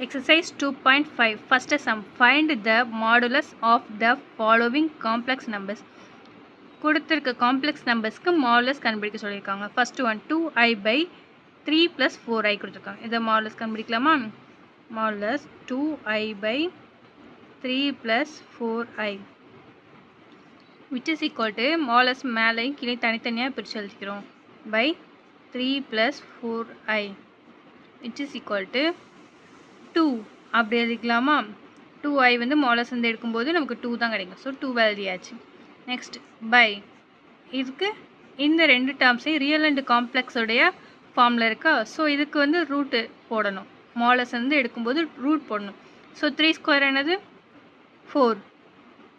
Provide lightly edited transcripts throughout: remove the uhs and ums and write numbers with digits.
Exercise 2.5 First sum. Find the modulus of the following complex numbers. கொடுத்திருக்க complex நம்பர்ஸ்க்கு modulus கண்டுபிடிக்க சொல்லியிருக்காங்க. First one 2i by 3 plus 4i கொடுத்துருக்காங்க. இதை modulus கண்டுபிடிக்கலாமா? Modulus 2i by 3 plus 4i which is equal to modulus மேலே கீழே தனித்தனியாக பிரித்து எழுதிக்கிறோம் by 3 plus 4i which is equal to 2 அப்படி எழுதிக்கலாமா? 2i வந்து மாடுலஸ் வந்து எடுக்கும்போது நமக்கு 2 தான் கிடைக்கும். ஸோ 2 எழுதியாச்சு. நெக்ஸ்ட் பை இதுக்கு இந்த ரெண்டு டேர்ம்ஸையும் ரியல் அண்ட் காம்ப்ளெக்ஸோடைய ஃபார்மில் இருக்கா? ஸோ இதுக்கு வந்து ரூட்டு போடணும். மாடுலஸ் வந்து எடுக்கும்போது ரூட் போடணும். ஸோ 3 ஸ்கொயர் என்னது 4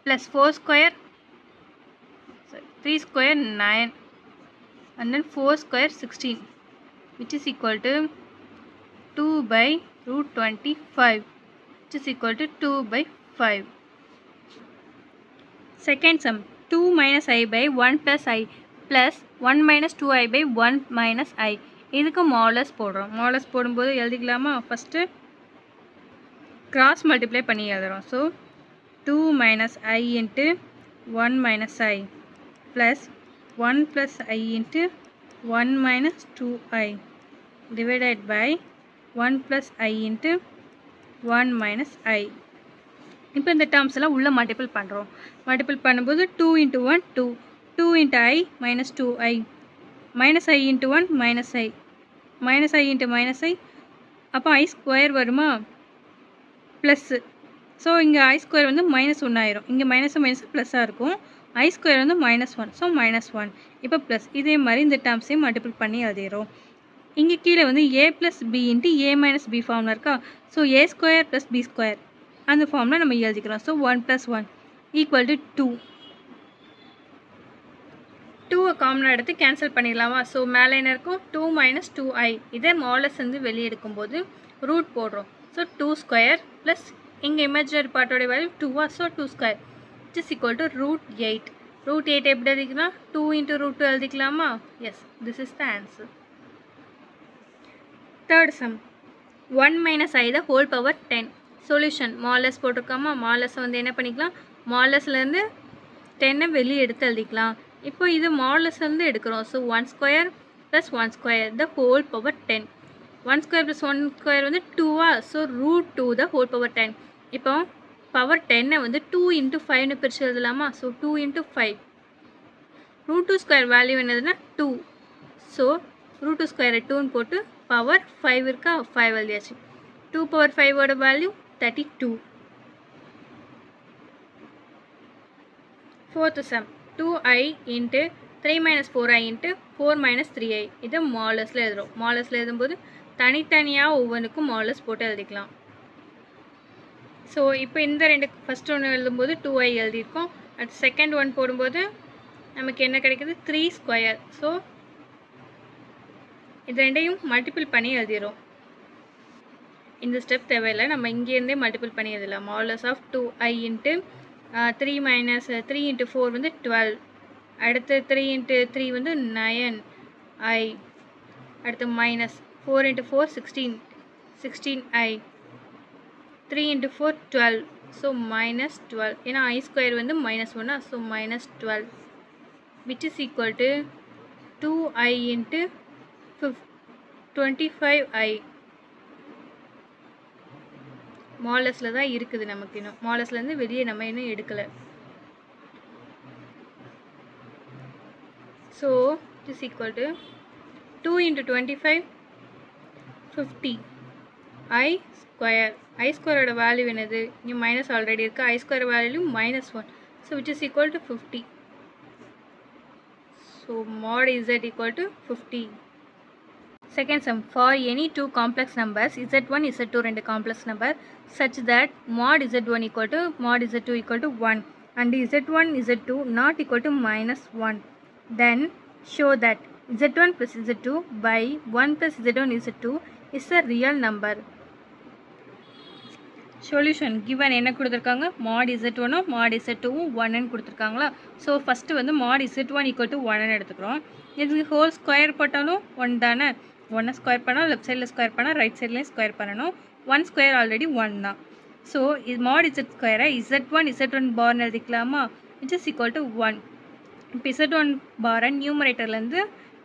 plus 4 square 3 square 9 and then 4 square 16 which is equal to 2 by root 25 which is equal to 2 by 5. Second sum 2 minus I by 1 plus I plus 1 minus 2i by 1 minus I இதுக்கு modulus போடுறோம். Modulus போடும்போது எழுதிக்கலாமா? First cross multiply பண்ணி எழுதுகிறோம். So 2 minus I into 1 minus I plus 1 plus I into 1 minus 2i divided by 1 plus I into 1 minus I. இப்போ இந்த terms எல்லாம் உள்ள multiple பண்ணுறோம். மல்டிபிள் பண்ணும்போது 2 into 1 2 2 into I minus 2i minus I into 1 minus I minus I into minus I அப்போ I square வருமா? Plus. So இங்கே I square வந்து -1 ஆயிரும். இங்கே மைனஸ் ப்ளஸ்ஸாக இருக்கும். I ஸ்கொயர் வந்து -1. ஸோ -1 இப்போ ப்ளஸ். இதே மாதிரி இந்த டேர்ம்ஸையும் மல்டிபிள் பண்ணி எழுதிடுறோம். இங்கே கீழே வந்து a plus B into a minus B ஃபார்மில் இருக்கா? So a square plus B square அந்த ஃபார்மில் நம்ம எழுதிக்கிறோம். So 1 + 1 equal to 2. 2 காமனாக எடுத்து கேன்சல் பண்ணிடலாமா? ஸோ மேலே என்ன இருக்கும்? 2 minus 2i இதே மாடுலஸ் வந்து வெளியே எடுக்கும்போது ரூட் போடுறோம். ஸோ 2 ஸ்கொயர் ப்ளஸ் இங்கே இமேஜினரி பார்ட்டோடைய வேல்யூ 2வா? So 2 square which is equal to root 8. root 8 எப்படி எழுதிக்கலாம்? 2 into root 2 எழுதிக்கலாமா? Yes, this is the answer. Third sum 1 minus I the whole power 10. Solution modulus போட்டிருக்காமா? மாடுலஸ் வந்து என்ன பண்ணிக்கலாம்? மாடுலஸ்லேருந்து 10 வெளியே எடுத்து எழுதிக்கலாம். இப்போ இது மாடுலஸ்லேருந்து எடுக்கிறோம். So 1 square plus 1 square the whole power 10. 1 square plus 1 square வந்து 2வா? So root 2 the whole power 10. இப்போ பவர் 10 வந்து 2 into 5னு பிரித்து எழுதலாமா? So 2 into 5 root 2 square value என்னதுன்னா 2. ஸோ ரூட் 2 ஸ்கொயரை 2ன்னு போட்டு பவர் 5 இருக்கா? 5 எழுதியாச்சு. 2 power 5ஓட value 32. Fourth sum 2i into 3 minus 4i into 4 minus 3i இது மாடுலஸில் எழுதுகிறோம். மாடுலஸில் எழுதும்போது தனித்தனியாக ஒவ்வொன்றுக்கும் மாடுலஸ் போட்டு எழுதிக்கலாம். ஸோ இப்போ இந்த ரெண்டு ஃபஸ்ட் ஒன்று எழுதும்போது 2i எழுதியிருக்கோம். அடுத்து செகண்ட் ஒன் போடும்போது நமக்கு என்ன கிடைக்குது? 3 ஸ்கொயர். ஸோ இது ரெண்டையும் மல்டிபிள் பண்ணி எழுதிடுறோம். இந்த ஸ்டெப் தேவையில்லை, நம்ம இங்கேருந்தே மல்டிபிள் பண்ணி எழுதலாம். Modulus of 2i into 3 minus 3 into 4 வந்து 12. அடுத்து 3 into 3 வந்து 9i. அடுத்து minus 4 into 4 16 16i. 3 into 4 12. So minus 12. ஏன்னா I ஸ்கொயர் வந்து -1 so minus 12 which is equal to 2i into 25i. மாடுலஸில் தான் இருக்குது நமக்கு. இன்னும் மாடுலஸ்லேருந்து வெளியே நம்ம இன்னும் எடுக்கலை. So it is equal to 2 into 25 50 I square. I ஸ்கொயரோட வேல்யூ என்னது? இங்கே மைனஸ் ஆல்ரெடி இருக்குது. I square value -1. So which is equal to 50. So mod z equal to 50. Second sum for any two complex numbers z1 z2 ரெண்டு complex number such that mod z1 equal to mod z2 equal to 1 and z1 z2 not equal to -1, then show that z1 plus z2 by 1 plus z1 z2 is a real number. Solution given என்ன கொடுத்துருக்காங்க? mod z1 mod z2 1ன்னு கொடுத்துருக்காங்களா? So first வந்து mod z1 equal to 1ன்னு எடுத்துக்கிறோம். இதுக்கு whole square போட்டாலும் 1 தானே? 1 square பண்ணால் left சைடில் ஸ்கொயர் பண்ணால் ரைட் சைட்லேயும் ஸ்கொயர் பண்ணணும். 1 ஸ்கொயர் ஆல்ரெடி 1 தான். ஸோ இது mod z ஸ்கொயரை z1 பார்னு எழுதிக்கலாமா, விச் இஸ் ஈக்குவல் டு 1. இப்போ z1 பாரை நியூமரேட்டர்லேருந்து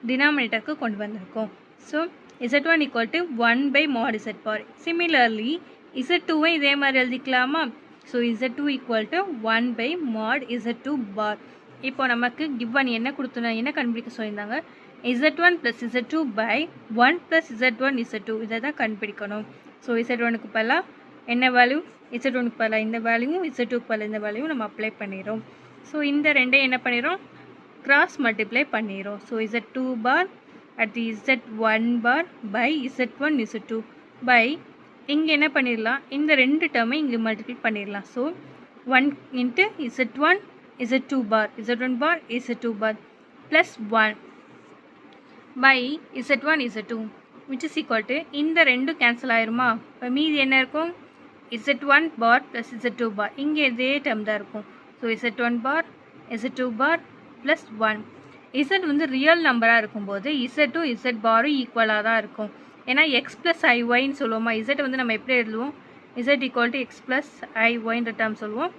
டினாமினேட்டருக்கு கொண்டு வந்திருக்கோம். So z1 equal to 1 by mod z bar. Similarly z2வை இதே மாதிரி எழுதிக்கலாமா. So z2 equal to 1 by mod z2 bar. இப்போ நமக்கு கிவன் என்ன என்ன கண்டுபிடிக்க சொல்லியிருந்தாங்க, z1 plus z2 by 1 plus z1 z2 இதை தான் கண்டுபிடிக்கணும். ஸோ z1க்கு பதிலாக என்ன வேல்யூ, z1க்கு பதிலாக இந்த வேல்யூவும் z2க்கு பதிலாக இந்த வேல்யூவும் நம்ம அப்ளை பண்ணிடுறோம். ஸோ இந்த ரெண்டையும் என்ன பண்ணிடுறோம், கிராஸ் மல்டிப்ளை பண்ணிடுறோம். So z2 bar at the z1 bar by z1 z2 by இங்கே என்ன பண்ணிடலாம், இந்த ரெண்டு டேர்மை இங்கே மல்டிப்ளை பண்ணிடலாம். So 1 into z1 z2 bar z1 bar z2 bar plus 1 by z1 z2 which is equal to இந்த ரெண்டு கேன்சல் ஆயிருமா. இப்போ மீதி என்ன இருக்கும், z1 bar plus z2 bar இங்கே இதே டேர்ம் தான் இருக்கும். So z1 bar z2 bar plus 1. z வந்து ரியல் நம்பராக இருக்கும்போது z2 z பாரும் ஈக்குவலாக தான் இருக்கும். ஏன்னா x plus iy சொல்லுவோமா, z வந்து நம்ம எப்படி எழுதுவோம், z equal to x plus iy term சொல்லுவோம்.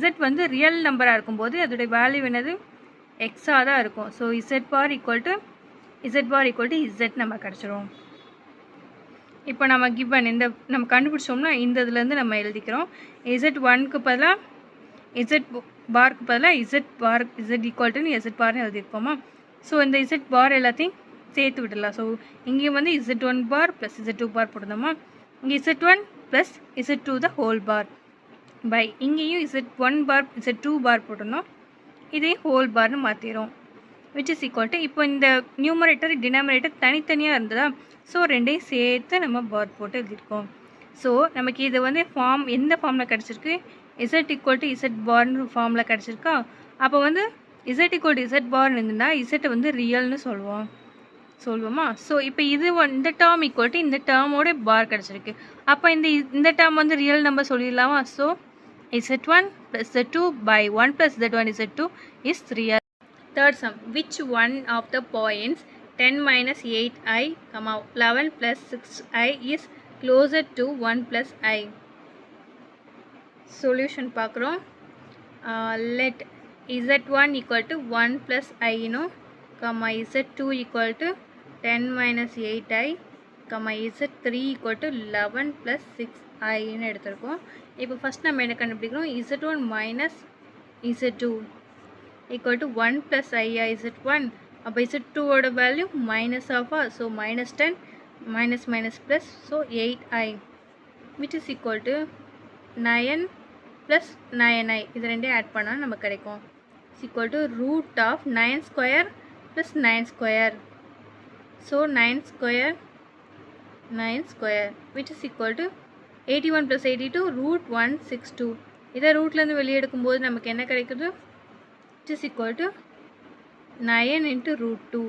z வந்து ரியல் நம்பராக இருக்கும்போது அதோடைய வேல்யூ என்னது, எக்ஸாக தான் இருக்கும். So z bar equal to z நம்ம கிடச்சிரும். இப்போ நம்ம கிவன் இந்த நம்ம கண்டுபிடிச்சோம்னா இந்த இதுலேருந்து நம்ம எழுதிக்கிறோம். z1க்கு பதிலாக z பாருக்கு பதிலாக z ஈக்குவல் டு z பார்னு எழுதியிருக்கோமா. ஸோ இந்த z பார் எல்லாத்தையும் சேர்த்து விடலாம். ஸோ இங்கேயும் வந்து z1 பார் ப்ளஸ் z2 பார் போட்டுருந்தோமா, இங்கே z1 plus z2 the whole bar by இங்கேயும் z1 பார் z2 பார் போட்டணும், இதே ஹோல் பார்னு மாற்றிடும். விச் இஸ் ஈக்குவல் டு இப்போ இந்த நியூமரேட்டர் டினாமினேட்டர் தனித்தனியாக இருந்ததா, ஸோ ரெண்டையும் சேர்த்து நம்ம பார் போட்டு எழுதியிருக்கோம். ஸோ நமக்கு இது வந்து எந்த ஃபார்மில் கிடச்சிருக்கு, z ஈக்குவல் டு z பார்னு ஃபார்மில் கிடச்சிருக்கா. அப்போ வந்து z ஈக்குவல் டு z பார்னு இருந்துன்னா z வந்து ரியல்னு சொல்லுவோமா. ஸோ இப்போ இந்த டேர்ம் ஈக்குவல் டு இந்த டேர்மோட பார் கிடச்சிருக்கு. அப்போ இந்த டேர்ம் வந்து ரியல் நம்பர் சொல்லிடலாமா. So z1 plus z2 by 1 plus z1 z2 is real. Third sum, which one of the points 10 minus 8i, 11 plus 6i is closer to 1 plus I? Solution பார்க்குறோம். Let z1 equal to 1 plus I z2 equal to 10 minus 8i, z3 equal to 11 plus 6i எடுத்திருக்கோம். இப்போ first நம்ம என்ன கண்டுபிடிக்கிறோம், z1 minus z2 equal to 1 plus ஐயா z1. அப்போ z2ஓட value minus ஆஃபா, so -10 minus plus, so 8i which is equal to 9 plus 9i. இது ரெண்டையும் ஆட் பண்ணால் நமக்கு கிடைக்கும். Is equal to root of 9 square plus 9 square, so 9 square which is equal to 81 + 82 root 162. இதை ரூட்லேருந்து வெளியே எடுக்கும்போது நமக்கு என்ன கிடைக்குது, it is equal to 9 × √2.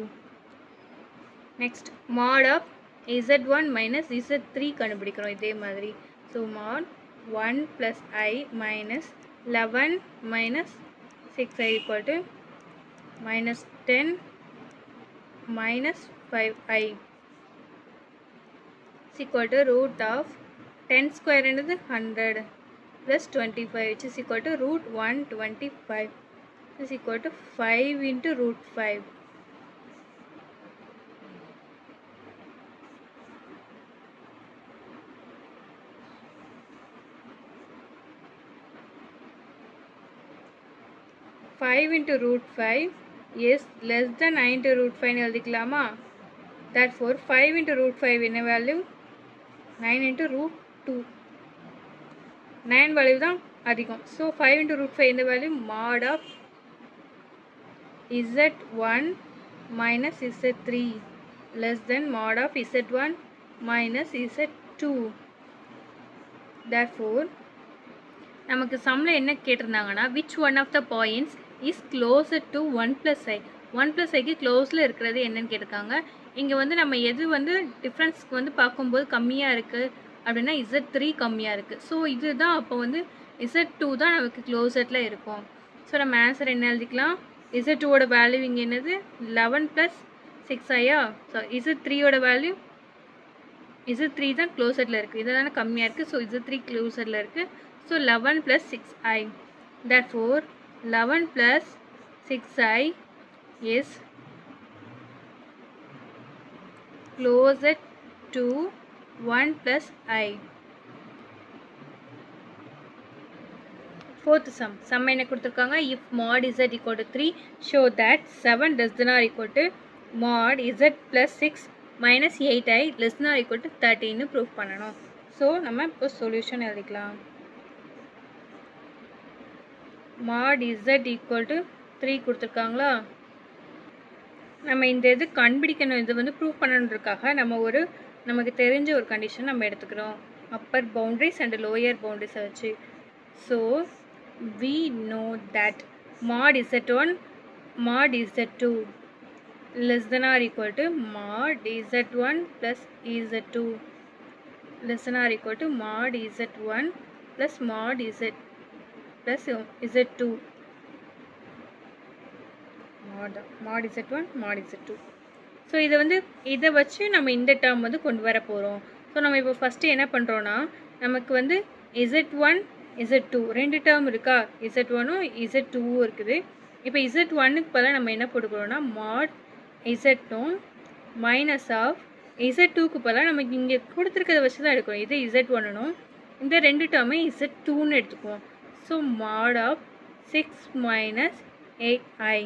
Next mod of z1 minus z3 கண்டுபிடிக்கிறோம் இதே மாதிரி. So Mat 1 + I minus 11 minus 6i equal to -10 minus 5i is equal to root of 10 square என்னது 100 plus 25 which is equal to root 125 is equal to 5 into root 5. Five into root 5 is less than 9 into root 5 எழுதிக்கலாமா. Therefore 5 into root 5 என்ன value, 9 into root 2. 9 value தான் அதிகம். So 5 into root 5 இந்த value mod of z1 minus z3 less than mod of z1 minus z2. Therefore நமக்கு சம்மில் என்ன கேட்டிருந்தாங்கன்னா which one of the points is closer to 1 plus I. 1 plus ஐக்கு க்ளோஸில் இருக்கிறது என்னன்னு கேட்டிருக்காங்க. இங்கே வந்து நம்ம எது வந்து டிஃப்ரென்ஸ்க்கு வந்து பார்க்கும்போது கம்மியாக இருக்குது அப்படின்னா z3 கம்மியாக இருக்குது. ஸோ இதுதான் அப்போ வந்து z2 தான் நமக்கு க்ளோசட்டில் இருக்கும். ஸோ நம்ம ஆன்சர் என்ன எழுதிக்கலாம், z2ஓட வேல்யூ இங்கே என்னது 11 + 6i ஸோ Z3யோட வேல்யூ Z3 தான் க்ளோசரில் இருக்குது, இதை தானே கம்மியாக இருக்குது. ஸோ Z3 க்ளோசரில் இருக்குது. So 11 + 6i, therefore 11 + 6i is closer to 1 + i. Fourth sum என்ன கொடுத்துருக்காங்க, if mod z equal to 3 show that 7 less than or equal to mod z plus 6 minus 8i less than or equal to 13 proof பண்ணணும். So நம்ம இப்போ solution எழுதிக்கலாம். mod z equal to 3 கொடுத்துருக்காங்களா, நம்ம இந்த இது கண்டுபிடிக்கணும், இது வந்து ப்ரூஃப் பண்ணணுன்றதுக்காக நமக்கு தெரிஞ்ச ஒரு கண்டிஷன் நம்ம எடுத்துக்கிறோம், அப்பர் பவுண்டரிஸ் அண்ட் லோயர் பவுண்டரிஸை வச்சு. So we know that mod z1 mod z2 less than or equal to mod z1 plus z2 less than or equal to mod z1 plus mod z plus z2 mod z1 mod z2. So இதை வச்சு நம்ம இந்த term வந்து கொண்டு வர போகிறோம். So நம்ம இப்போ ஃபஸ்ட்டு என்ன பண்ணுறோன்னா, நமக்கு வந்து z1 z2 ரெண்டு டேர்ம் இருக்கா, z1ம் z2வும் இருக்குது. இப்போ z1க்கு பதிலாக நம்ம என்ன போட்டுக்கிறோன்னா mod z1 மைனஸ் ஆஃப் z2க்கு பதிலாக நமக்கு இங்கே கொடுத்துருக்கிறத வச்சு தான் எடுக்கிறோம். இது z1னும் இந்த ரெண்டு டேர்மே z2ன்னு எடுத்துக்குவோம். So mod of 6 minus 8i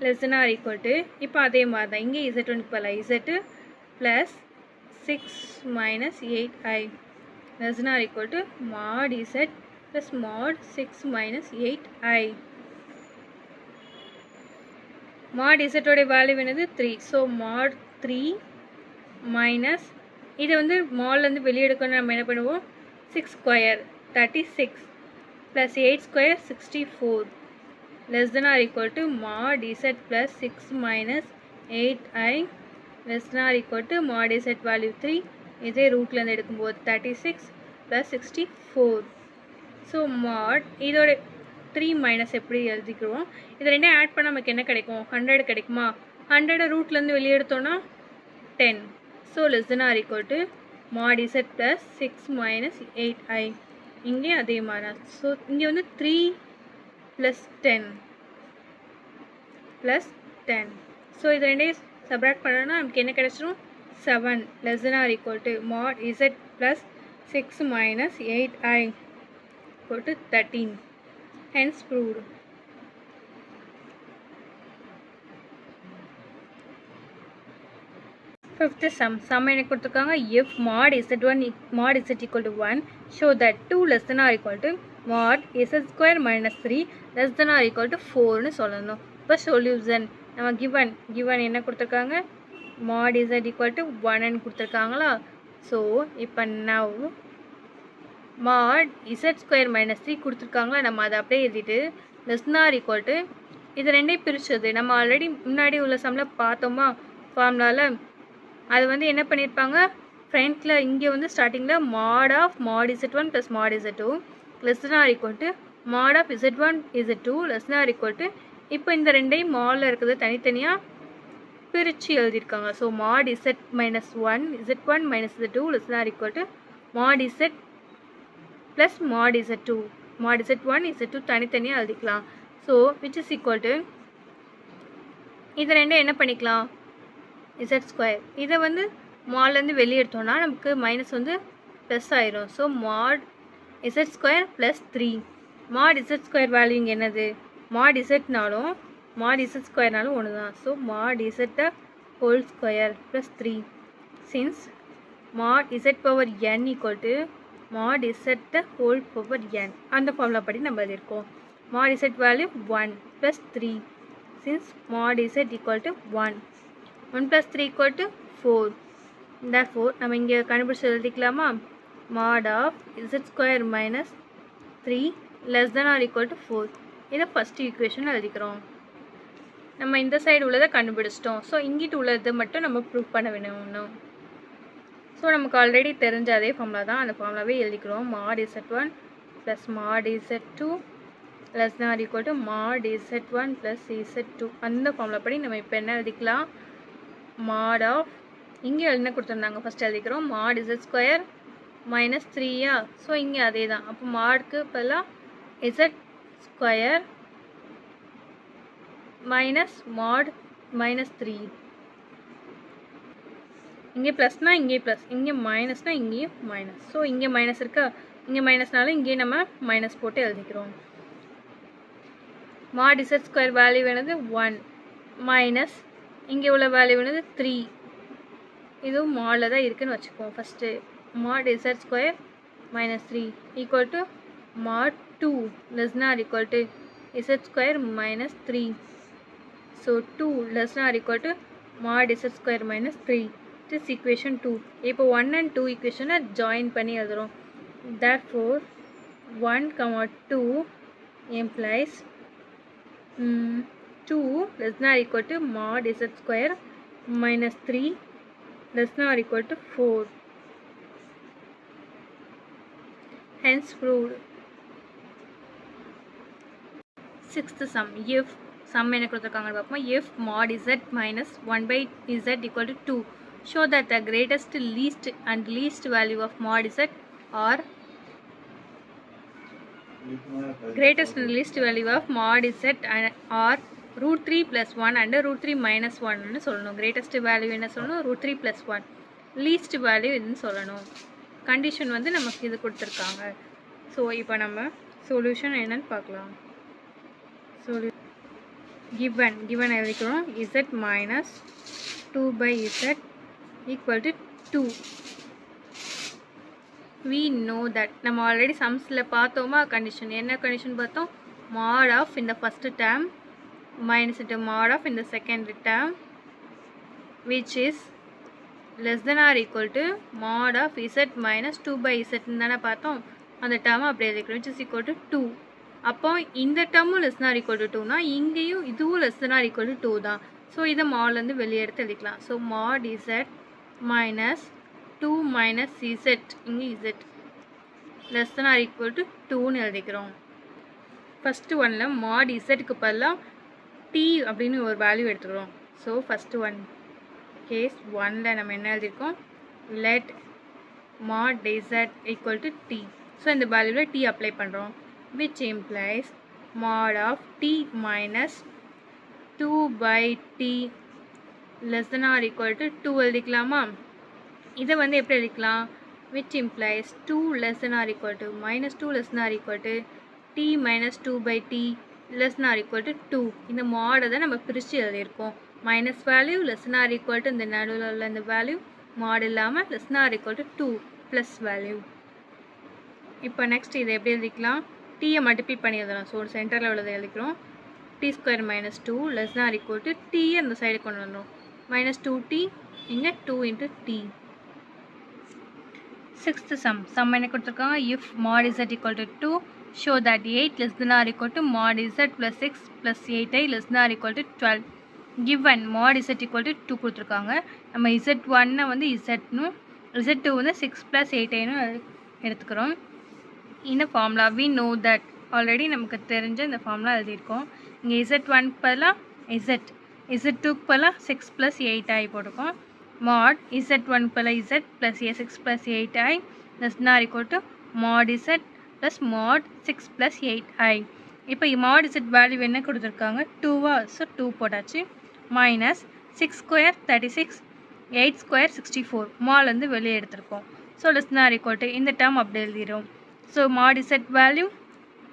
less than or equal to, இப்போ அதே மாதிரி தான் இங்கே z1க்கு பதிலாக z plus 6 minus 8i less than or equal to mod z plus mod 6 minus 8i. mod z ஓட வேல்யூ என்னது 3. ஸோ mod 3 மைனஸ் இதை வந்து மால்லேருந்து வெளியே எடுக்கணும், நம்ம என்ன பண்ணுவோம் 6 square 36 plus 8 square 64 less than or equal to mod z plus 6 minus 8i less than or equal to mod z value 3. இதே ரூட்லேருந்து எடுக்கும்போது 36 plus 64. ஸோ mod இதோட 3 மைனஸ் எப்படி எழுதிக்கிறோம், இது ரெண்டும் ஆட் பண்ண நமக்கு என்ன கிடைக்கும் 100 கிடைக்குமா. 100 ரூட்லேருந்து வெளியே எடுத்தோன்னா 10. So less than or equal to mod z plus 6 minus 8i. இங்கே அதே மாதிரி. ஸோ இங்கே வந்து 3 plus 10 plus 10. ஸோ இது ரெண்டையும் சப்ராக்ட் பண்ணோன்னா நமக்கு என்ன கிடைச்சிடும் 7 less than or equal to mod z plus 6 minus 8i equal to 13. Hence proved. Fifth sum என்ன கொடுத்துருக்காங்க, if mod z1 mod z equal to 1 show that 2 less than or equal to mod z square minus 3 less than or equal to 4னு சொல்லணும். இப்போ solution நம்ம given என்ன கொடுத்துருக்காங்க, mod z equal to 1ன்னு கொடுத்துருக்காங்களா. So இப்போ now mod z square minus 3 கொடுத்துருக்காங்களா, நம்ம அதை அப்படியே எழுதிட்டு less than or equal to இது ரெண்டையும் பிரிச்சது நம்ம ஆல்ரெடி முன்னாடி உள்ள சம்மில் பார்த்தோமா ஃபார்முலாவில். அது வந்து என்ன பண்ணியிருப்பாங்க, ஃப்ரண்ட்டில் இங்கே வந்து ஸ்டார்டிங்கில் mod z1 plus mod z2 less than or equal to mod of z1 z2 less than or equal to, இப்போ இந்த ரெண்டையும் மாடில் இருக்கிறது தனித்தனியாக பிரித்து எழுதியிருக்காங்க. So mod z minus 1 z1 minus z2 less than or equal to mod z plus mod z2 mod z1 z2 தனித்தனியாக எழுதிக்கலாம். So which is equal to இது ரெண்டும் என்ன பண்ணிக்கலாம் z ஸ்கொயர். இதை வந்து மால்லேருந்து வெளியே எடுத்தோன்னா நமக்கு மைனஸ் வந்து ப்ளஸ் ஆயிரும். So mod z square plus 3. mod z square value இங்கே என்னது mod zனாலும் mod z ஸ்கொயர்னாலும் ஒன்று தான். So mod z whole square plus 3 since mod z power n equal to mod z whole power n. அந்த formula படி நம்ம எழுதியிருக்கோம். mod z value 1 plus 3 since mod z equal to 1 1 plus 3 equal to 4. Therefore நம்ம இங்கே கண்டுபிடிச்சு எழுதிக்கலாமா, mod of z square minus 3 less than or equal to 4. இதை first equation எழுதிக்கிறோம். நம்ம இந்த சைடு உள்ளதை கண்டுபிடிச்சிட்டோம். ஸோ இங்கிட்டு உள்ளதை மட்டும் நம்ம ப்ரூஃப் பண்ண வேணும். ஸோ நமக்கு ஆல்ரெடி தெரிஞ்ச அதே ஃபார்முலா தான், அந்த ஃபார்முலாவே எழுதிக்கிறோம். mod z1 plus mod z2 less than or equal to mod z1 plus z2. அந்த ஃபார்முலா படி நம்ம இப்போ என்ன எழுதிக்கலாம், mod of இங்கே என்ன கொடுத்துருந்தாங்க ஃபஸ்ட் எழுதிக்கிறோம், mod z ஸ்கொயர் மைனஸ் 3யா. ஸோ இங்கே அதே தான், அப்போ மாடுக்கு இப்போல்லாம் z square minus mod minus 3. இங்கே ப்ளஸ்னால் இங்கே ப்ளஸ், இங்கே மைனஸ்னால் இங்கேயும் மைனஸ். ஸோ இங்கே மைனஸ் இருக்கா, இங்கே மைனஸ்னால இங்கே நம்ம மைனஸ் போட்டு எழுதிக்கிறோம். mod z ஸ்கொயர் வேல்யூ வேணுது 1 மைனஸ் இங்கே உள்ள வேல்யூ வேணுது 3. இதுவும் மாடில் தான் இருக்குதுன்னு வச்சுக்குவோம். First mod z square minus 3 equal to mod 2 less than or equal to z square minus 3. So 2 less than or equal to mod z square minus 3. This equation 2. இப்போ 1 and 2 equation join பண்ணி எழுதுறோம். Therefore 1, 2 implies 2 less than or equal to mod z square minus 3 less than or equal to 4. Hence proved. Sixth sum. If sum என்ன கொடுத்திருக்காங்கன்னு பார்ப்போம். If mod z minus 1 by z equal to 2, show that the greatest, least and least value of mod z are greatest and least value of mod z are root 3 plus 1 and root 3 minus 1 ன்னு சொல்லணும். greatest value என்ன சொல்லணும், root 3 plus 1. least value என்ன சொல்லணும். Condition வந்து நமக்கு இது கொடுத்துருக்காங்க. ஸோ இப்போ நம்ம சொல்யூஷன் என்னன்னு பார்க்கலாம். given எழுதிக்கிறோம், z minus 2 by z equal to 2. we know that நம்ம ஆல்ரெடி சம்ஸில் பார்த்தோமா கண்டிஷன், என்ன கண்டிஷன் பார்த்தோம், mod of in the first term minus into mod of in the second term which is less than or equal to mod of z minus 2 by z தானே பார்த்தோம். அந்த டேர்மை அப்படியே எழுதிக்கிறோம், which is equal to 2. அப்போ இந்த டேர்மும் less than or equal to 2னா இங்கேயும் இதுவும் less than or equal to 2 தான். ஸோ இதை மாட்லேருந்து வெளியே எடுத்து எழுதிக்கலாம். So mod z minus 2 minus z, இங்கே z less than or equal to 2ன்னு எழுதிக்கிறோம். ஃபஸ்ட்டு ஒன்னில் mod zக்கு பதிலாக t அப்படின்னு ஒரு வேல்யூ எடுத்துக்கிறோம். ஸோ ஃபஸ்ட்டு ஒன் கேஸ் 1ல் நம்ம என்ன எழுதியிருக்கோம், let mod z equal to t. So இந்த வேல்யூவில் t அப்ளை பண்ணுறோம், which implies mod of t minus 2 by t less than or equal to 2 எழுதிக்கலாமா. இதை வந்து எப்படி எழுதிக்கலாம், which implies 2 less than or equal to minus 2 less than or equal to t minus 2 by t less than or equal to 2. இந்த மாடை தான் நம்ம பிரித்து எழுதியிருக்கோம். Minus value less than or equal to இந்த நடுவில் உள்ள இந்த வேல்யூ மாட் இல்லாமல் less than or equal to 2 plus value. இப்போ நெக்ஸ்ட் இதை எப்படி எழுதிக்கலாம், டீயை மல்டிப்ளை பண்ணி எழுதலாம். ஸோ சென்டரில் உள்ளதை எழுதிக்கிறோம், t square minus 2 less than or equal to t அந்த சைடு கொண்டு வந்துடும், மைனஸ் 2t இங்கே 2 into t. சிக்ஸ்த் சம் என்ன கொடுத்துருக்காங்க, if mod z equal to 2, show that 8 less than or equal to mod z plus 6 plus 8i less than or equal to 12. given mod z equal to 2 கொடுத்துருக்காங்க. நம்ம z1 வந்து z-னும் z2 வந்து 6 plus 8i-னும் எடுத்துக்கிறோம். இந்த formula we know that already நமக்கு தெரிஞ்ச இந்த formula எழுதியிருக்கோம். இங்கே z1க்கு பதிலாக z2க்கு பதிலாக 6 plus 8i போட்டிருக்கோம். mod z1க்கு பதிலாக z plus 6 plus 8i less than or equal to mod z plus mod 6 plus 8i. இப்போ mod z வேல்யூ என்ன கொடுத்துருக்காங்க, 2வா. ஸோ 2 போட்டாச்சு, மைனஸ் 6 ஸ்கொயர் 36, 8 ஸ்கொயர் 64 மால் வந்து வெளியே எடுத்திருக்கோம். So less than or equal to இந்த டேர்ம் அப்படி எழுதிடும். So mod z value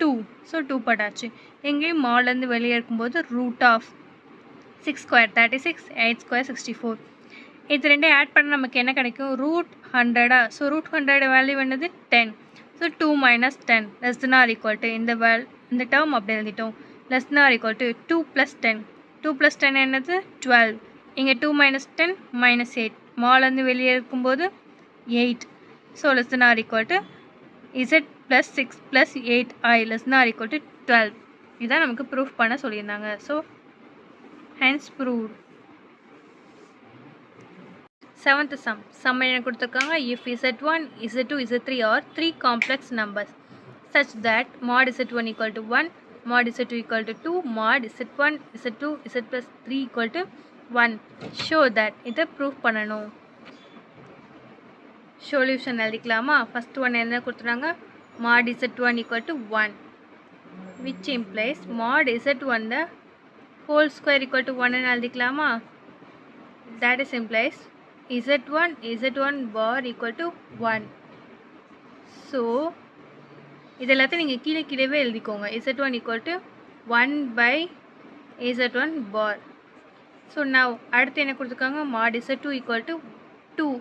2, so 2 போட்டாச்சு. எங்கேயும் மால்லேருந்து வெளியே இருக்கும்போது ரூட் ஆஃப் 6 ஸ்கொயர் 36, 8 ஸ்கொயர் 64 இது ரெண்டும் ஆட் பண்ண நமக்கு என்ன கிடைக்கும், ரூட் 100. ஸோ ரூட் 100 வேல்யூ என்னது 10. So 2 minus 10 less than or equal to இந்த டேர்ம் அப்படி எழுதிட்டோம், less than or equal to 2 plus 10. 2 plus 10 என்னது 12. இங்கே 2 minus 10 minus 8 மால்லேருந்து வெளியே இருக்கும்போது 8. So less than or equal to z plus 6 plus 8i less than or equal to 12. இதான் நமக்கு proof பண்ண சொல்லியிருந்தாங்க. So hence proved. Seventh some என்ன கொடுத்துருக்காங்க, if z1, z2, z3 are 3 complex numbers such that mod z1 equal to 1, mod z2 equal to 2, mod z1, z2, z plus 3 equal to 1. Show that. இதை proof பண்ணணும். Solution எழுதிக்கலாமா? First one என்ன கொடுத்துறாங்க? Mod z1 equal to 1, which implies mod z1 the whole square equal to 1 எழுதிக்கலாமா? That is implies z1 bar equal to 1. So இது எல்லாத்தையும் நீங்கள் கீழே எழுதிக்கோங்க. z1 equal to 1 by z1 bar. So now அடுத்து என்ன கொடுத்துருக்காங்க? mod z2 equal to 2.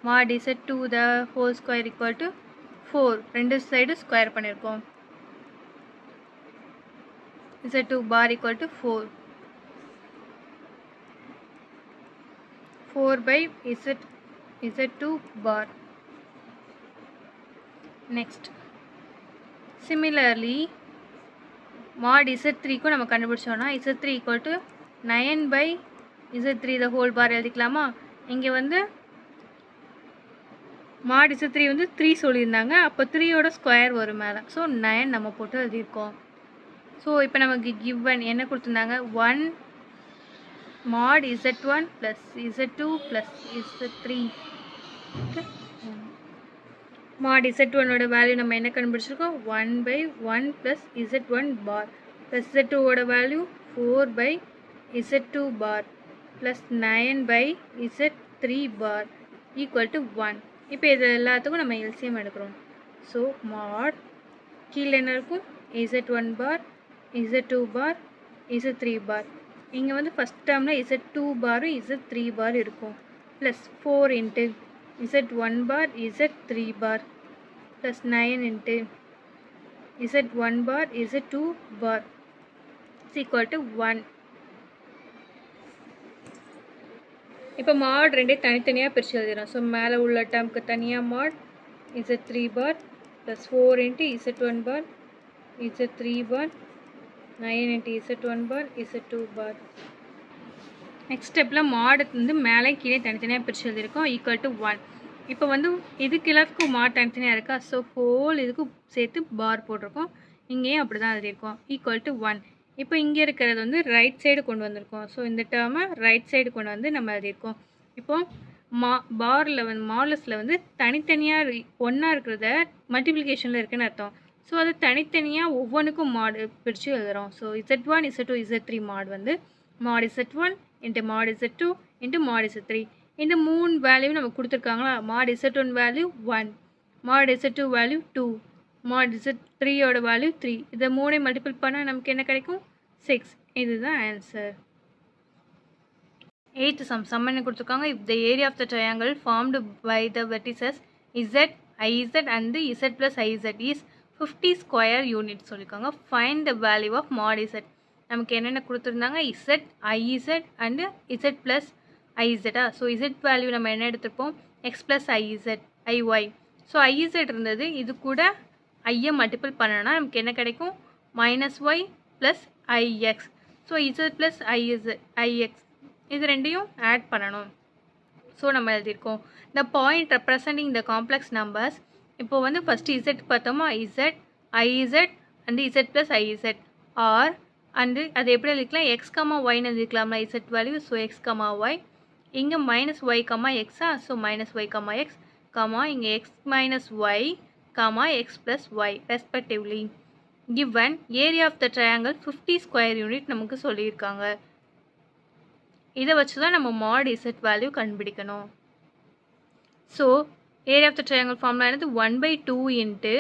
mod z2 the whole square equal to 4. ரெண்டு side square பண்ணியிருக்கோம். z2 bar equal to 4. 4 by z2 bar. Next, similarly mod z3 க்கு நம்ம கண்டுபிடிச்சோம்னா z3 equal to 9 by z3 the whole bar எழுதிக்கலாமா? இங்கே வந்து mod z3 வந்து 3 சொல்லியிருந்தாங்க. அப்போ 3யோட square வரும் மேலே. ஸோ 9 நம்ம போட்டு எழுதியிருக்கோம். ஸோ இப்போ நமக்கு given என்ன கொடுத்துருந்தாங்க? 1 mod z1 plus z2 plus z3. Okay. mod z1 ஓட வேல்யூ நம்ம என்ன கண்டுபிடிச்சிருக்கோம்? 1 by 1 plus z1 bar plus z2 ஓட value 4 by z2 bar plus 9 by z3 bar equal to 1. இப்போ இது எல்லாத்துக்கும் நம்ம LCM எடுக்கிறோம். ஸோ mod கீழே என்ன இருக்கும்? z1 bar, z2 bar, z3 bar. இங்கே வந்து ஃபஸ்ட் டேர்மில் z2 பாரும் z3 பார் இருக்கும். Plus 4 into z1 bar, z3 bar plus 9 into z1 bar, z2 bar is equal to 1. இப்போ mod ரெண்டே தனித்தனியாக பிரித்து எழுதிடும். ஸோ மேலே உள்ள டேர்முக்கு தனியாக mod z3 bar plus 4 into z1 bar, z3 bar, 9 into z1 bar, z2 bar. Next ஸ்டெப்பில் mod வந்து மேலே கீழே தனித்தனியாக பிரித்து எழுதியிருக்கோம். Equal to 1. இப்போ வந்து இதுக்கு எல்லாத்துக்கும் mod தனித்தனியாக இருக்கா? ஸோ ஹோல் இதுக்கு சேர்த்து பார் போட்டிருக்கோம். இங்கேயும் அப்படி தான் எழுதியிருக்கோம். Equal to 1. இப்போ இங்கே இருக்கிறது வந்து ரைட் சைடு கொண்டு வந்திருக்கோம். ஸோ இந்த டேர்மை ரைட் சைடு கொண்டு வந்து நம்ம எழுதியிருக்கோம். இப்போது பாரில் வந்து மாடலஸில் வந்து தனித்தனியாக ஒன்றா இருக்கிறத மல்டிப்ளிகேஷனில் இருக்குதுன்னு அர்த்தம். ஸோ அது தனித்தனியாக ஒவ்வொன்றுக்கும் mod பிரித்து எழுதுகிறோம். So z1, z2, z3 mod வந்து mod z1 into mod z2 into mod z3. இந்த மூணு வேல்யூ நம்ம கொடுத்துருக்காங்களா? mod z1 value 1, mod z2 value 2, mod z3 ஓட வேல்யூ 3. இதை மூணை மல்டிபிள் பண்ணால் நமக்கு என்ன கிடைக்கும்? 6. இதுதான் ஆன்சர். 8th sum என்ன கொடுத்துருக்காங்க? if the area of the triangle formed by the vertices z, iz and z plus iz is 50 square units சொல்லியிருக்காங்க. find the value of mod z. நமக்கு என்னென்ன கொடுத்துருந்தாங்க? z, iz and z plus iz. So z value நம்ம என்ன எடுத்துருப்போம்? x plus iz, iy. So iz இருந்தது. இது கூட ஐயை multiple பண்ணனா நமக்கு என்ன கிடைக்கும்? -y plus ix. So z plus ix இது ரெண்டையும் ஆட் பண்ணணும். ஸோ நம்ம எழுதியிருக்கோம். the point representing the complex numbers. இப்போ வந்து ஃபஸ்ட்டு z பார்த்தோமா? z, iz and z plus iz are and அது எப்படி எழுதிக்கலாம்? x, yன்னு எழுதிக்கலாம்ல z வேல்யூ. So x, y. இங்கே -y, x. So -y, x, இங்கே x minus y, x plus y respectively. given area of the triangle 50 square unit நமக்கு சொல்லியிருக்காங்க. இதை வச்சு தான் நம்ம mod z வேல்யூ கண்டுபிடிக்கணும். So area of the triangle formula என்னது? 1/2 into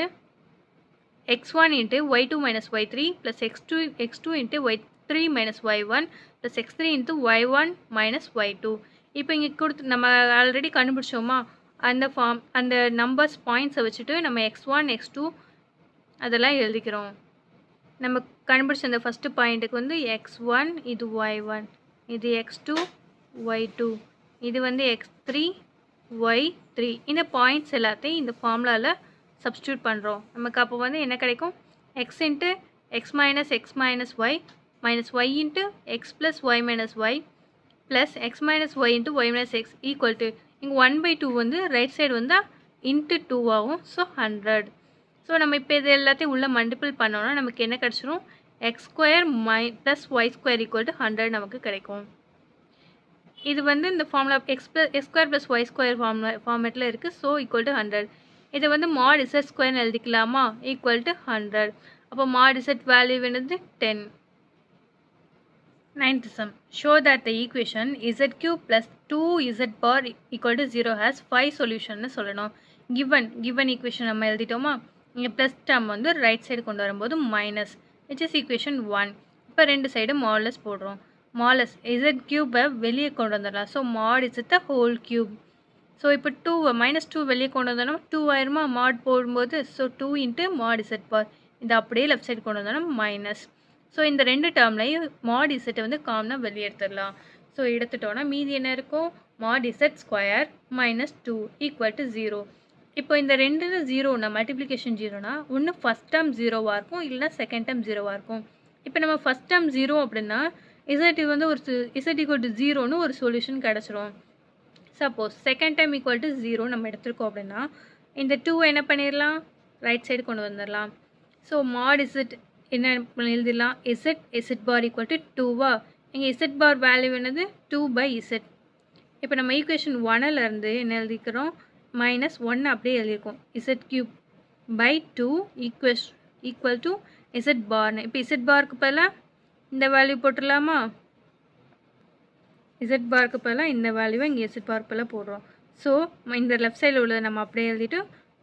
x1 into y2 minus y3 plus x2 into y3 minus y1 plus x3 into y1 minus y2. இப்போ இங்கே கொடுத்து நம்ம ஆல்ரெடி கண்டுபிடிச்சோமா? அந்த நம்பர்ஸ் பாயிண்ட்ஸை வச்சுட்டு நம்ம x1, x2 அதெல்லாம் எழுதிக்கிறோம். நம்ம கண்டுபிடிச்ச அந்த ஃபஸ்ட்டு பாயிண்ட்டுக்கு வந்து x1, இது y1, இது x2, y2, இது வந்து x3, y3. இந்த பாயிண்ட்ஸ் எல்லாத்தையும் இந்த ஃபார்முலாவில் சப்ஸ்டியூட் பண்ணுறோம். நமக்கு அப்போ வந்து என்ன கிடைக்கும்? x into x minus y minus y into x plus y minus y plus x minus y into y minus x equal to இங்கே 1/2 வந்து ரைட் சைடு வந்தால் இன்ட்டு 2 ஆகும். ஸோ 100. ஸோ நம்ம இப்போ இது எல்லாத்தையும் உள்ளே மல்டிபிள் பண்ணோன்னா நமக்கு என்ன கிடச்சிரும், X square plus Y square equal to 100 நமக்கு கிடைக்கும். இது வந்து இந்த formula X square plus Y square ஃபார்மேட்டில் இருக்குது. So equal to 100. இதை வந்து மாட் இசட் ஸ்கொயர்னு எழுதிக்கலாமா, ஈக்குவல் டு 100. அப்போ மாட் இசட் வேல்யூ என்னது 10. 9th sum. Show that the equation z cube plus 2z bar equal to 0 has 5 solution சொல்லணும். given equation நம்ம எழுதிட்டோமா, இங்கே ப்ளஸ் டேர்ம் வந்து ரைட் சைடு கொண்டு வரும்போது மைனஸ், which is equation 1. இப்போ ரெண்டு சைடு மாடலஸ் போடுறோம். மாடலஸ் z கியூபை வெளியே கொண்டு வந்துடலாம். ஸோ மாட் இசட் ஹோல் கியூப். ஸோ இப்போ -2 வெளியே கொண்டு வந்தோம்னா 2 ஆயிருமா மாட் போடும்போது. ஸோ 2 இன்ட்டு மாட் இசட் பார். இது அப்படியே லெஃப்ட் சைடு கொண்டு வந்தோம்னா மைனஸ். ஸோ இந்த ரெண்டு டேர்ம்லையும் மாட் இசட்டை வந்து காமனாக வெளியே எடுத்துடலாம். ஸோ எடுத்துட்டோன்னா மீதி என்ன இருக்கும், மாட் இசட் ஸ்கொயர் -2 ஈக்குவல் டு 0. இப்போ இந்த ரெண்டு 0னா மல்டிப்ளிகேஷன் 0னா ஒன்று ஃபஸ்ட் டேர்ம் 0வாக இருக்கும், இல்லைனா செகண்ட் டேர்ம் 0வாக இருக்கும். இப்போ நம்ம ஃபஸ்ட் டேர்ம் 0 அப்படின்னா இசட் வந்து ஒரு இசட் ஈக்குவல் டு 0ன்னு ஒரு சொல்யூஷன் கிடச்சிரும். Suppose second time equal to 0 நம்ம எடுத்துருக்கோம் அப்படின்னா இந்த 2 என்ன பண்ணிடலாம், ரைட் சைடு கொண்டு வந்துடலாம். ஸோ மாட் இசட் என்ன எழுதிடலாம், இசட் பார் ஈக்குவல் டு 2வா. இங்கே இசட் பார் வேல்யூ என்னது 2/z. இப்போ நம்ம ஈக்குவேஷன் 1லேருந்து என்ன எழுதிக்கிறோம், -1 அப்படியே எழுதியிருக்கோம். Z cube by 2 equal to Z பார்னு. இப்போ இசட் பாருக்கு பதிலாக இந்த வேல்யூ போட்டுடலாமா, இசட் பாருக்கு பதிலாக இந்த வேல்யூவை இங்கே இசட் பார் பதிலாக போடுறோம். ஸோ இந்த லெஃப்ட் சைடில் உள்ளதை நம்ம அப்படியே எழுதிட்டு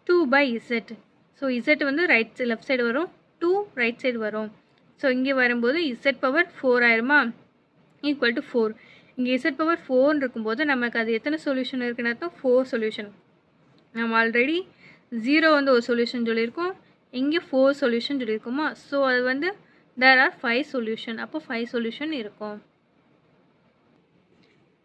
2/z. ஸோ இசட் வந்து லெஃப்ட் சைடு வரும், 2 ரைட் சைடு வரும். ஸோ இங்கே வரும்போது இசட் பவர் 4 ஆயிருமா, ஈக்குவல் டு 4. இங்கே இசட் பவர் 4 இருக்கும்போது நமக்கு அது எத்தனை சொல்யூஷன் இருக்குன்னு அர்த்தம், 4 சொல்யூஷன். நம்ம ஆல்ரெடி 0 வந்து ஒரு சொல்யூஷன் சொல்லியிருக்கோம், இங்கே 4 சொல்யூஷன் சொல்லியிருக்கோமா. ஸோ அது வந்து there are 5 சொல்யூஷன். அப்போ 5 சொல்யூஷன் இருக்கும்.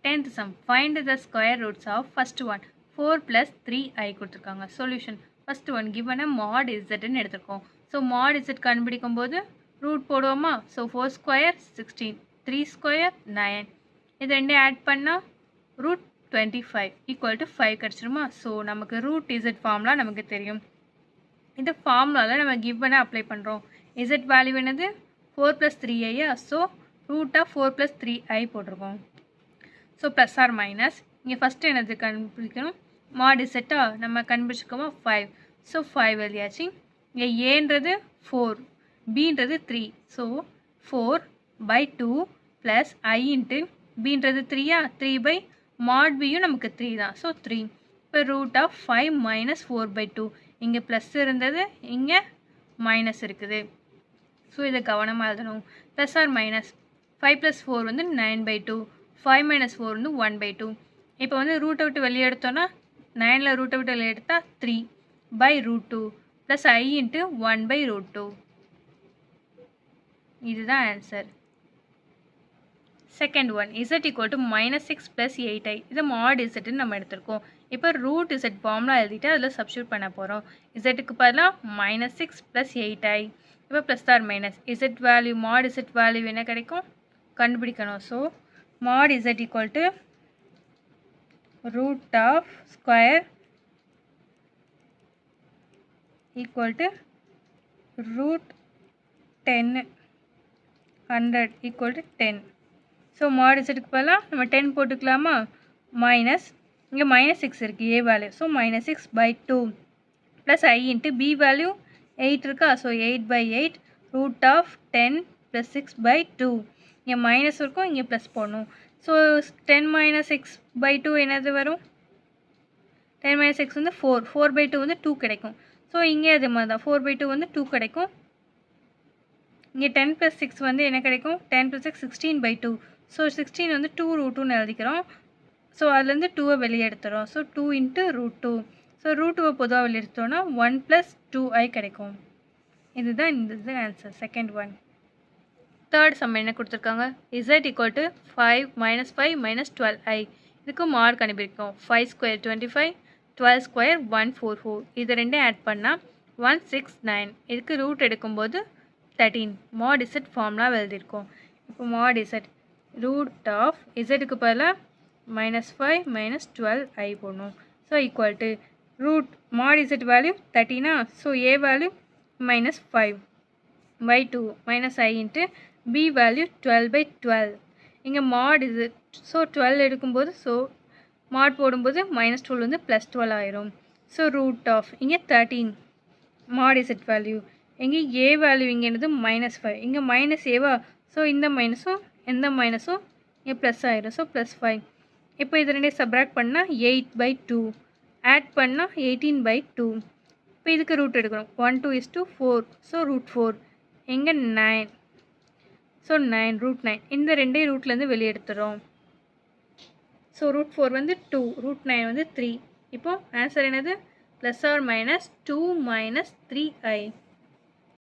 10th sum. Find the square roots of first one. 4 plus 3i கொடுத்துருக்காங்க. Solution first one given a mod zன்னு எடுத்துருக்கோம். ஸோ mod z கண்டுபிடிக்கும் போது ரூட் போடுவோமா. ஸோ 4 ஸ்கொயர் 16, 3 ஸ்கொயர் 9, இது ரெண்டே ஆட் பண்ணால் ரூட் 25 ஈக்குவல் டு 5 கிடச்சிருமா. ஸோ நமக்கு ரூட் z ஃபார்முலா நமக்கு தெரியும். இந்த ஃபார்முலாவில் நம்ம given அப்ளை பண்ணுறோம். z வேல்யூ என்னது 4 plus 3i. So root of 4 plus 3i போட்டிருக்கோம். ஸோ ப்ளஸ் ஆர் மைனஸ் இங்கே ஃபஸ்ட்டு என்னது கண்டுபிடிக்கணும், மாட் இசட்டா நம்ம கண்டுபிடிச்சிருக்கோமா 5. ஸோ 5 எழுதியாச்சு. இங்கே ஏன்றது 4, பின்றது 3. ஸோ 4/2 ப்ளஸ் i இன்ட்டு பின்றது 3யா, 3 மாட் பியும் நமக்கு 3 தான். ஸோ 3. இப்போ ரூட் ஆஃப் 5 - 4/2. இங்கே ப்ளஸ் இருந்தது, இங்கே மைனஸ் இருக்குது. ஸோ இதை கவனமாக எழுதணும். ப்ளஸ் ஆர் மைனஸ் 5 + 4 வந்து 9/2, 5 - 4 வந்து 1/2. இப்போ வந்து ரூட்டை விட்டு வெளியே எடுத்தோன்னா 9ல் ரூட்டை விட்டு வெளியே எடுத்தால் 3/√2 ப்ளஸ் i இன்ட்டு 1/√2. இதுதான் answer. Second one z equal to -6 + 8i. இது மாட் இசட்னு நம்ம எடுத்திருக்கோம். இப்போ ரூட் இசட் ஃபார்முலா எழுதிட்டு அதில் சப்ஸ்டியூட் பண்ண போகிறோம். இசட்டுக்கு பதிலாக -6 + 8i. இப்போ plus or minus Z value, mod Z value என்ன கிடைக்கும் கண்டுபிடிக்கணும். So mod z equal to root of square equal to root 10 100 equal to 10. So mod z க்கு பதிலாக நம்ம 10 போட்டுக்கலாமா. மைனஸ் இங்கே -6 இருக்குது a வேல்யூ. So -6/2 plus i into b value 8 இருக்கா. So 8/8 root of 10 + 6/2. இங்கே மைனஸ் இருக்கும், இங்கே ப்ளஸ் போடணும். ஸோ 10 - 6/2 என்னது வரும், 10 - 6 வந்து 4, 4/2 வந்து 2 கிடைக்கும். ஸோ இங்கே அது மாதிரி தான் 4/2 வந்து 2 கிடைக்கும். இங்கே 10 + 6 வந்து என்ன கிடைக்கும், 10 + 6 16/2. ஸோ 16 வந்து 2√2ன்னு எழுதிக்கிறோம். ஸோ அதுலேருந்து 2வை வெளியே எடுத்துகிறோம். ஸோ 2 × √2. ஸோ √2வை பொதுவாக வெளியே எடுத்தோன்னா 1 + 2i கிடைக்கும். இதுதான் இந்த answer second one. Third sum என்ன கொடுத்துருக்காங்க, z ஈக்குவல் டு 5 - 5 - 12i. இதுக்கு மார்க் கண்டுபிடிக்கும். 5 ஸ்கொயர் 25, 12 ஸ்கொயர் 144. இது ரெண்டே ஆட் பண்ணால் 169. இதுக்கு ரூட் எடுக்கும்போது 13. மாட் z ஃபார்முலா எழுதியிருக்கோம். இப்போ மாட் z ரூட் ஆஃப் zக்கு பதிலாக -5 - 12i போடணும். So equal to root mod z value 13. So a value minus 5 by 2 minus I into b value 12 by 12. இங்கே mod இது ஸோ 12 எடுக்கும்போது ஸோ mod போடும்போது மைனஸ் 12 வந்து ப்ளஸ் 12 ஆயிரும். ஸோ ரூட் ஆஃப் இங்கே 13 mod z value இங்கே a value இங்கே என்னது minus 5 இங்கே மைனஸ் ஏவா ஸோ இந்த மைனஸும் எந்த மைனஸும் இங்கே ப்ளஸ் ஆயிரும். So plus 5. இப்போ இது ரெண்டே சப்ராக்ட் பண்ணால் 8 by 2 ஆட் பண்ணால் 18 by 2. இப்போ இதுக்கு ரூட் எடுக்கணும் 1 2 is to 4. ஸோ ரூட் 4 எங்கே 9. ஸோ 9 ரூட் 9 இந்த ரெண்டே ரூட்லேருந்து வெளியே எடுத்துகிறோம். ஸோ ரூட் 4 வந்து 2 ரூட் 9 வந்து 3. இப்போது ஆன்சர் என்னது plus or minus 2 minus 3i.